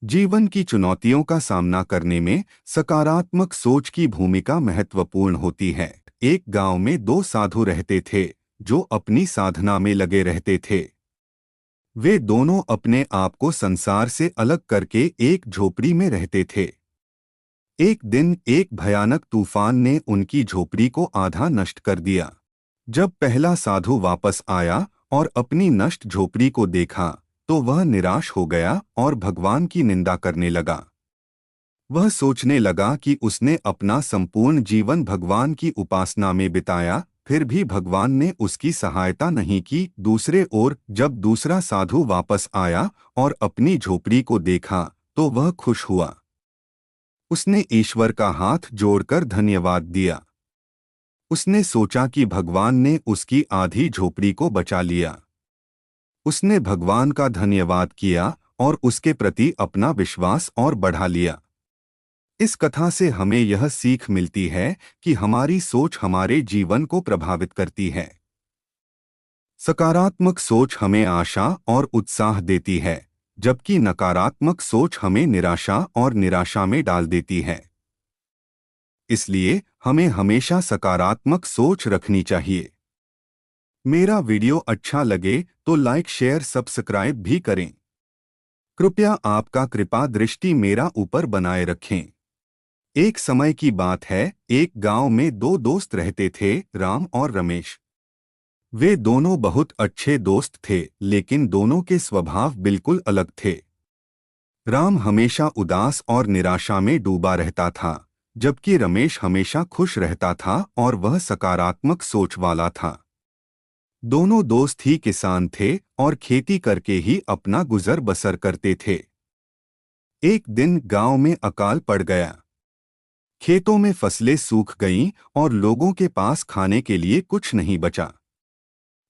जीवन की चुनौतियों का सामना करने में सकारात्मक सोच की भूमिका महत्वपूर्ण होती है। एक गांव में दो साधु रहते थे जो अपनी साधना में लगे रहते थे। वे दोनों अपने आप को संसार से अलग करके एक झोपड़ी में रहते थे। एक दिन एक भयानक तूफान ने उनकी झोपड़ी को आधा नष्ट कर दिया। जब पहला साधु वापस आया और अपनी नष्ट झोपड़ी को देखा तो वह निराश हो गया और भगवान की निंदा करने लगा। वह सोचने लगा कि उसने अपना संपूर्ण जीवन भगवान की उपासना में बिताया, फिर भी भगवान ने उसकी सहायता नहीं की। दूसरे ओर जब दूसरा साधु वापस आया और अपनी झोपड़ी को देखा तो वह खुश हुआ। उसने ईश्वर का हाथ जोड़कर धन्यवाद दिया। उसने सोचा कि भगवान ने उसकी आधी झोपड़ी को बचा लिया। उसने भगवान का धन्यवाद किया और उसके प्रति अपना विश्वास और बढ़ा लिया। इस कथा से हमें यह सीख मिलती है कि हमारी सोच हमारे जीवन को प्रभावित करती है। सकारात्मक सोच हमें आशा और उत्साह देती है, जबकि नकारात्मक सोच हमें निराशा और निराशा में डाल देती है। इसलिए हमें हमेशा सकारात्मक सोच रखनी चाहिए। मेरा वीडियो अच्छा लगे तो लाइक शेयर सब्सक्राइब भी करें। कृपया आपका कृपा दृष्टि मेरा ऊपर बनाए रखें। एक समय की बात है, एक गांव में दो दोस्त रहते थे, राम और रमेश। वे दोनों बहुत अच्छे दोस्त थे, लेकिन दोनों के स्वभाव बिल्कुल अलग थे। राम हमेशा उदास और निराशा में डूबा रहता था, जबकि रमेश हमेशा खुश रहता था और वह सकारात्मक सोच वाला था। दोनों दोस्त ही किसान थे और खेती करके ही अपना गुजर बसर करते थे। एक दिन गांव में अकाल पड़ गया। खेतों में फसलें सूख गईं और लोगों के पास खाने के लिए कुछ नहीं बचा।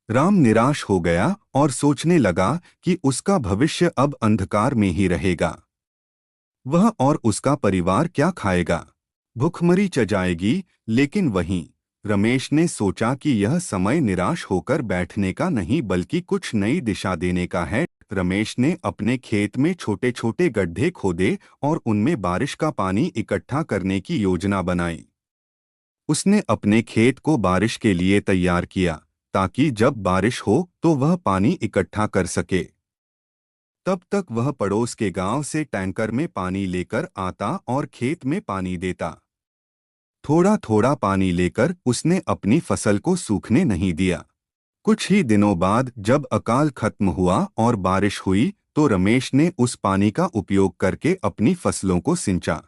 राम निराश हो गया और सोचने लगा कि उसका भविष्य अब अंधकार में ही रहेगा। वह और उसका परिवार क्या खाएगा? भूखमरी जाएगी। लेकिन वहीं रमेश ने सोचा कि यह समय निराश होकर बैठने का नहीं बल्कि कुछ नई दिशा देने का है। रमेश ने अपने खेत में छोटे छोटे गड्ढे खोदे और उनमें बारिश का पानी इकट्ठा करने की योजना बनाई। उसने अपने खेत को बारिश के लिए तैयार किया ताकि जब बारिश हो तो वह पानी इकट्ठा कर सके। तब तक वह पड़ोस के गांव से टैंकर में पानी लेकर आता और खेत में पानी देता। थोड़ा थोड़ा पानी लेकर उसने अपनी फसल को सूखने नहीं दिया। कुछ ही दिनों बाद जब अकाल खत्म हुआ और बारिश हुई तो रमेश ने उस पानी का उपयोग करके अपनी फसलों को सिंचा।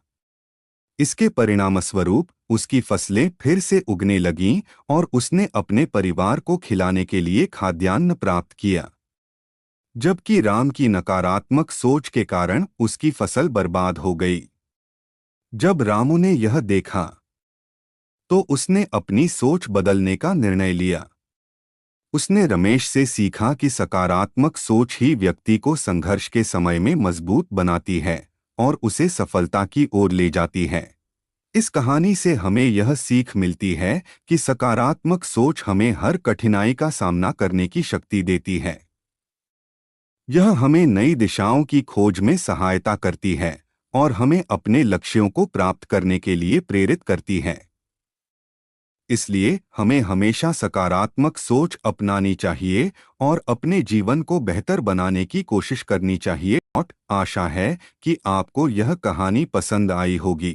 इसके परिणामस्वरूप उसकी फसलें फिर से उगने लगीं और उसने अपने परिवार को खिलाने के लिए खाद्यान्न प्राप्त किया। जबकि राम की नकारात्मक सोच के कारण उसकी फसल बर्बाद हो गई। जब रामू ने यह देखा तो उसने अपनी सोच बदलने का निर्णय लिया। उसने रमेश से सीखा कि सकारात्मक सोच ही व्यक्ति को संघर्ष के समय में मजबूत बनाती है और उसे सफलता की ओर ले जाती है। इस कहानी से हमें यह सीख मिलती है कि सकारात्मक सोच हमें हर कठिनाई का सामना करने की शक्ति देती है। यह हमें नई दिशाओं की खोज में सहायता करती है और हमें अपने लक्ष्यों को प्राप्त करने के लिए प्रेरित करती है। इसलिए हमें हमेशा सकारात्मक सोच अपनानी चाहिए और अपने जीवन को बेहतर बनाने की कोशिश करनी चाहिए। और आशा है कि आपको यह कहानी पसंद आई होगी।